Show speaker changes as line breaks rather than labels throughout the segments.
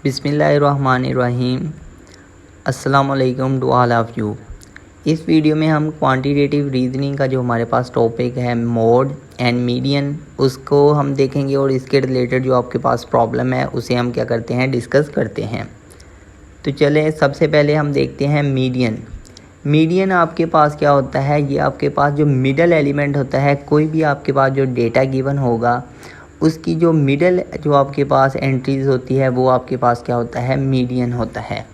बिस्मिल्लाहिर्रहमानिर्रहीम। अस्सलाम वालेकुम टू ऑल ऑफ़ यू। इस वीडियो में हम क्वांटिटेटिव रीजनिंग का जो हमारे पास टॉपिक है मोड एंड मीडियन, उसको हम देखेंगे और इसके रिलेटेड जो आपके पास प्रॉब्लम है उसे हम क्या करते हैं, डिस्कस करते हैं। तो चलें, सबसे पहले हम देखते हैं मीडियन। मीडियन आपके पास क्या होता है, ये आपके पास जो मिडल एलिमेंट होता है, कोई भी आपके पास जो डेटा गिवन होगा उसकी जो मिडल जो आपके पास एंट्रीज़ होती है वो आपके पास क्या होता है, मीडियन होता है।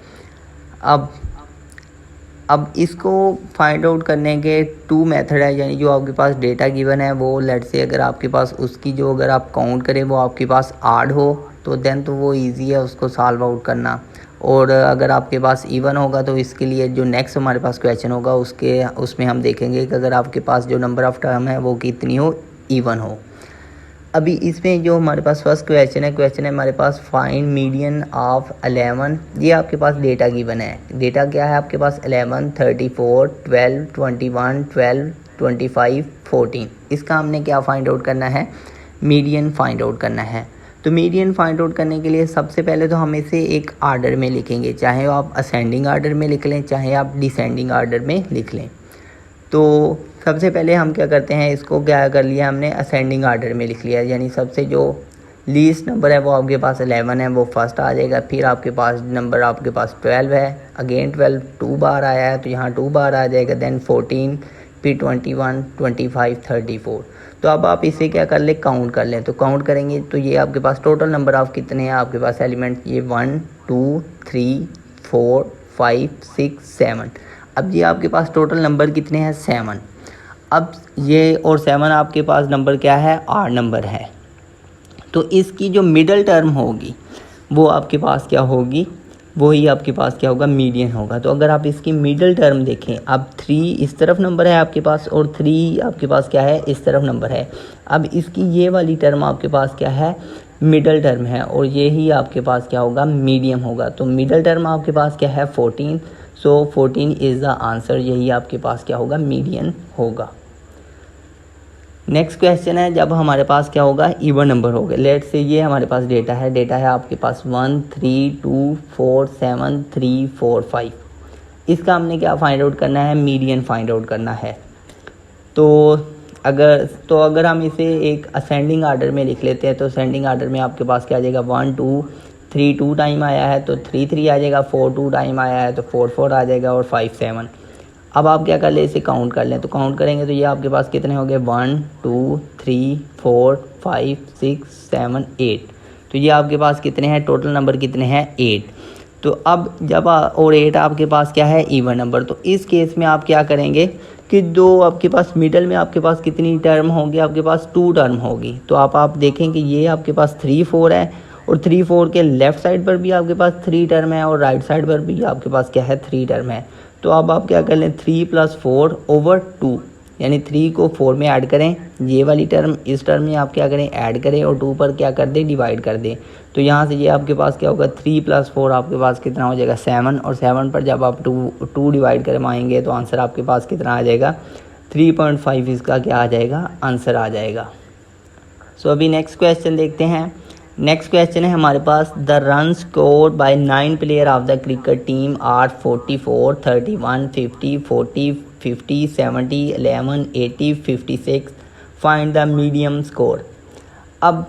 अब इसको फाइंड आउट करने के टू मेथड है, यानी जो आपके पास डेटा गिवन है वो लेट से अगर आपके पास उसकी जो अगर आप काउंट करें वो आपके पास आड हो तो देन तो वो इजी है उसको सॉल्व आउट करना, और अगर आपके पास इवन होगा तो इसके लिए जो नेक्स्ट हमारे पास क्वेश्चन होगा उसमें हम देखेंगे कि अगर आपके पास जो नंबर ऑफ़ टर्म है वो कितनी हो, इवन हो। अभी इसमें जो हमारे पास फर्स्ट क्वेश्चन है हमारे पास फाइंड मीडियन ऑफ 11। ये आपके पास डेटा गिवन है। डेटा क्या है आपके पास, 11, 34, 12, 21, 12, 25, 14। इसका हमने क्या फाइंड आउट करना है, मीडियन फाइंड आउट करना है। तो मीडियन फाइंड आउट करने के लिए सबसे पहले तो हम इसे एक आर्डर में लिखेंगे, चाहे आप असेंडिंग आर्डर में लिख लें चाहे आप डिसेंडिंग आर्डर में लिख लें। तो सबसे पहले हम क्या करते हैं, इसको क्या कर लिया हमने, असेंडिंग आर्डर में लिख लिया, यानी सबसे जो लीस्ट नंबर है वो आपके पास 11 है, वो फर्स्ट आ जाएगा। फिर आपके पास नंबर आपके पास 12 है, अगेन 12 2 बार आया है तो यहाँ 2 बार आ जाएगा, देन 14, फिर 21, 25, 34। तो अब आप इसे क्या कर ले, काउंट कर लें। तो काउंट करेंगे तो ये आपके पास टोटल नंबर ऑफ कितने हैं आपके पास एलिमेंट, ये 1 2 3 4 5 6 7। अब ये आपके पास टोटल नंबर कितने हैं, 7। अब ये और 7 आपके पास नंबर क्या है, आड नंबर है। तो इसकी जो मिडल टर्म होगी वो आपके पास क्या होगी, वही आपके पास क्या होगा, मीडियन होगा। तो अगर आप इसकी मिडल टर्म देखें, अब 3 इस तरफ नंबर है आपके पास और 3 आपके पास क्या है, इस तरफ नंबर है। अब इसकी ये वाली टर्म आपके पास क्या है, मिडल टर्म है, और ये ही आपके पास क्या होगा, मीडियम होगा। तो मिडल टर्म आपके पास क्या है, 14। सो 14 इज़ द आंसर, यही आपके पास क्या होगा, मीडियन होगा। नेक्स्ट क्वेश्चन है, जब हमारे पास क्या होगा, इवन नंबर हो गए। लेट से ये हमारे पास डेटा है आपके पास 1 3 2 4 7 3 4 5। इसका हमने क्या फाइंड आउट करना है, मीडियन फाइंड आउट करना है। तो अगर हम इसे एक असेंडिंग आर्डर में लिख लेते हैं तो असेंडिंग आर्डर में आपके पास क्या आ जाएगा, 1 2 3 2 टाइम आया है तो 3 3 आ जाएगा, 4 2 टाइम आया है तो 4 4 आ जाएगा, और 5 7। अब आप क्या कर ले, इसे काउंट कर लें। तो काउंट करेंगे तो ये आपके पास कितने हो गए, 1 2 3 4 5 6 7 8। तो ये आपके पास कितने हैं, टोटल नंबर कितने हैं, 8। तो अब जब और 8 आपके पास क्या है, इवन नंबर। तो इस केस में आप क्या करेंगे कि दो आपके पास मिडल में आपके पास कितनी टर्म होगी, आपके पास 2 टर्म होगी। तो आप देखें कि ये आपके पास 3 4 है, और 3 4 के लेफ़्ट साइड पर भी आपके पास 3 टर्म है, और राइट साइड पर भी आपके पास क्या है, 3 टर्म है। तो अब आप क्या कर लें, 3 + 4 / 2, यानी 3 को 4 में ऐड करें, ये वाली टर्म इस टर्म में आप क्या करें, ऐड करें, और 2 पर क्या कर दें, डिवाइड कर दें। तो यहाँ से ये आपके पास क्या होगा, 3 + 4 आपके पास कितना हो जाएगा, 7, और 7 पर जब आप 2 डिवाइड करवाएंगे तो आंसर आपके पास कितना आ जाएगा, 3.5 इसका क्या आ जाएगा, आंसर आ जाएगा। सो अभी नेक्स्ट क्वेश्चन देखते हैं। नेक्स्ट क्वेश्चन है हमारे पास, the run scored by 9 player of the cricket team are 44 31 50 40 50 70 11 80 56। Find the medium score. अब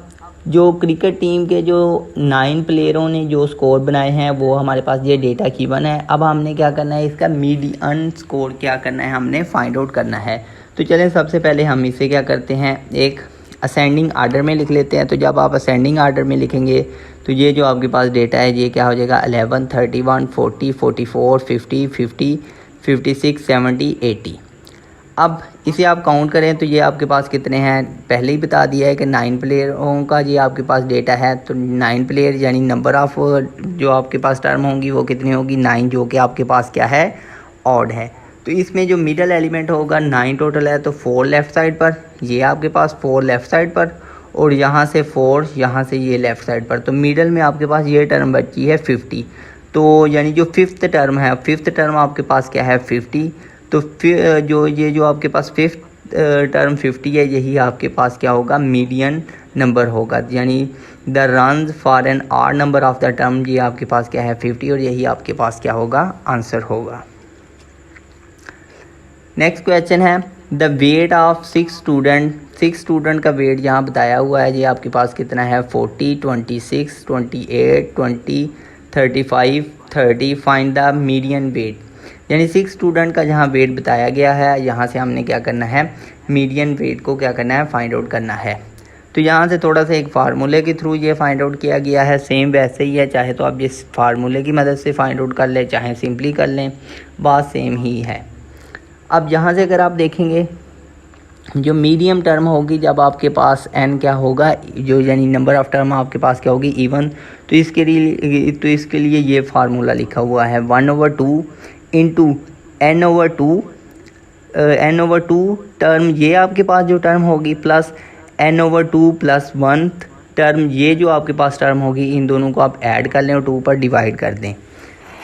जो क्रिकेट टीम के जो 9 प्लेयरों ने जो स्कोर बनाए हैं वो हमारे पास ये डेटा गिवन है। अब हमने क्या करना है, इसका मीडियन स्कोर क्या करना है, हमने फाइंड आउट करना है। तो चलें, सबसे पहले हम इसे क्या करते हैं, एक असेंडिंग आर्डर में लिख लेते हैं। तो जब आप असेंडिंग आर्डर में लिखेंगे तो ये जो आपके पास डेटा है ये क्या हो जाएगा, 11 31 40 44 50 50 56 70 80। अब इसे आप काउंट करें तो ये आपके पास कितने हैं, पहले ही बता दिया है कि 9 प्लेयरों का ये आपके पास डेटा है। तो 9 प्लेयर यानी नंबर ऑफ जो आपके पास टर्म होंगी वो कितनी होगी, 9, जो कि आपके पास क्या है, ऑड है। तो इसमें जो मिडल एलिमेंट होगा 9 टोटल है, तो 4 लेफ़्ट साइड पर, ये आपके पास 4 लेफ़्ट साइड पर, और यहाँ से 4, यहाँ से ये लेफ़्ट साइड पर। तो मिडल में आपके पास ये टर्म बची है 50। तो यानी जो फिफ्थ टर्म है, फिफ्थ टर्म आपके पास क्या है, 50। तो फिर जो आपके पास फिफ्थ टर्म 50 है, यही आपके पास क्या होगा, मीडियन नंबर होगा। यानी the runs for an odd number of the term, ये आपके पास क्या है 50, और यही आपके पास क्या होगा आंसर होगा। नेक्स्ट क्वेश्चन है द वेट ऑफ 6 स्टूडेंट का वेट यहाँ बताया हुआ है, ये आपके पास कितना है 40, 26, 28, 20, 35, 30। फाइंड द मीडियन वेट, यानी 6 स्टूडेंट का जहाँ वेट बताया गया है, यहाँ से हमने क्या करना है मीडियन वेट को क्या करना है फाइंड आउट करना है। तो यहाँ से थोड़ा सा एक फार्मूले के थ्रू ये फाइंड आउट किया गया है, सेम वैसे ही है, चाहे तो आप इस फार्मूले की मदद से फाइंड आउट कर लें, चाहे सिंपली कर लें, बात सेम ही है। अब यहाँ से अगर आप देखेंगे जो मीडियम टर्म होगी, जब आपके पास n क्या होगा, जो यानी नंबर ऑफ़ टर्म आपके पास क्या होगी इवन, तो इसके लिए ये फार्मूला लिखा हुआ है 1/2 इंटू n/2 टर्म, ये आपके पास जो टर्म होगी, प्लस n/2 प्लस 1 टर्म, ये जो आपके पास टर्म होगी, इन दोनों को आप ऐड कर लें और 2 पर डिवाइड कर दें,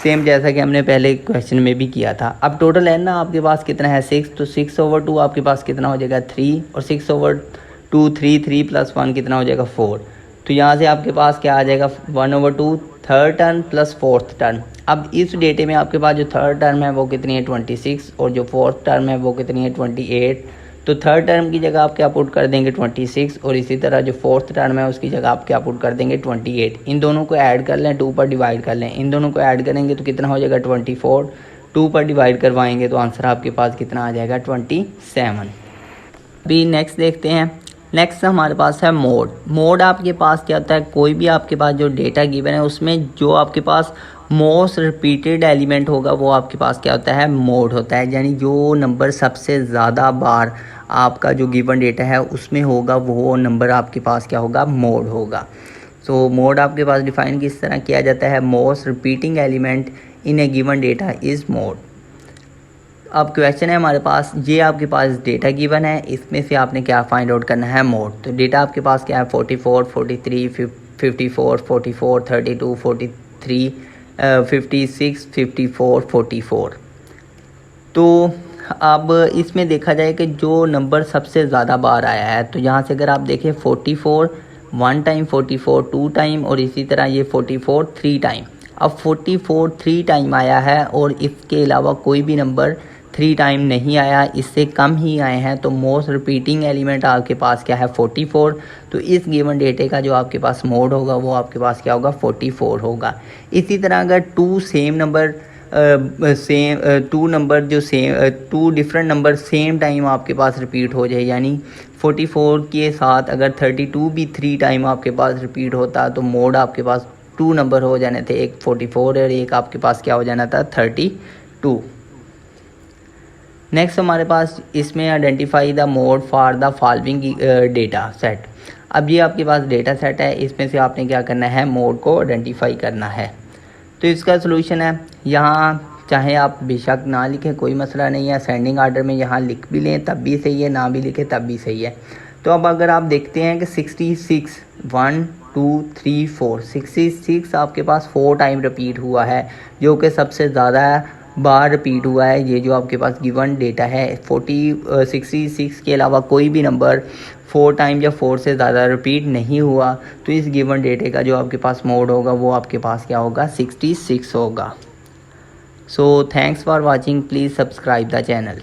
सेम जैसा कि हमने पहले क्वेश्चन में भी किया था। अब टोटल n ना आपके पास कितना है 6, तो 6/2 आपके पास कितना हो जाएगा 3, और 6/2 3 प्लस 1 कितना हो जाएगा 4। तो यहाँ से आपके पास क्या आ जाएगा 1/2 third term plus fourth term. अब इस डेटे में आपके पास जो थर्ड टर्म है वो कितनी है 26, और जो फोर्थ टर्म है वो कितनी है 28। तो थर्ड टर्म की जगह आप क्या पुट कर देंगे 26, और इसी तरह जो फोर्थ टर्म है उसकी जगह आप क्या पुट कर देंगे 28। इन दोनों को ऐड कर लें, 2 पर डिवाइड कर लें, इन दोनों को ऐड करेंगे तो कितना हो जाएगा 24, 2 पर डिवाइड करवाएंगे तो आंसर आपके पास कितना आ जाएगा 27। अभी नेक्स्ट देखते हैं। नेक्स्ट हमारे पास है मोड आपके पास क्या होता है, कोई भी आपके पास जो डेटा गिवन है उसमें जो आपके पास मोस्ट रिपीटेड एलिमेंट होगा वो आपके पास क्या होता है मोड होता है, यानी जो नंबर सबसे ज़्यादा बार आपका जो गिवन डेटा है उसमें होगा वो नंबर आपके पास क्या होगा मोड होगा। सो मोड आपके पास डिफाइन किस तरह किया जाता है, most repeating element in A given data is mode. अब क्वेश्चन है हमारे पास, ये आपके पास डेटा गिवन है, इसमें से आपने क्या फाइंड आउट करना है मोड। तो डेटा आपके पास क्या है 44, 43, 54, 44, 32, 43, 56, 54, 44। तो अब इसमें देखा जाए कि जो नंबर सबसे ज़्यादा बार आया है, तो यहाँ से अगर आप देखें 44 1 टाइम, 44 2 टाइम, और इसी तरह ये 44 3 टाइम। अब 44 3 टाइम आया है और इसके अलावा कोई भी नंबर 3 टाइम नहीं आया, इससे कम ही आए हैं, तो मोस्ट रिपीटिंग एलिमेंट आपके पास क्या है 44। तो इस गिवन डेटे का जो आपके पास मोड होगा वो आपके पास क्या होगा 44 होगा। इसी तरह अगर two different number same time आपके पास रिपीट हो जाए, यानी 44 के साथ अगर 32 भी 3 टाइम आपके पास रिपीट होता, तो मोड आपके पास 2 नंबर हो जाने थे, एक 44 और एक आपके पास क्या हो जाना था 32। नेक्स्ट हमारे पास इसमें identify the mode for the following data set. अब ये आपके पास डेटा सेट है, इसमें से आपने क्या करना है मोड को आइडेंटिफाई करना है। तो इसका सलूशन है, यहाँ चाहे आप बेशक ना लिखें कोई मसला नहीं है, असेंडिंग आर्डर में यहाँ लिख भी लें तब भी सही है, ना भी लिखें तब भी सही है। तो अब अगर आप देखते हैं कि 66 1 2 3 4 66 आपके पास 4 टाइम रिपीट हुआ है, जो कि सबसे ज़्यादा बार रिपीट हुआ है। ये जो आपके पास गिवन डेटा है 66 के अलावा कोई भी नंबर 4 टाइम या 4 से ज़्यादा रिपीट नहीं हुआ, तो इस गिवन डेटे का जो आपके पास मोड होगा वो आपके पास क्या होगा 66 होगा। So thanks for watching, please subscribe the channel.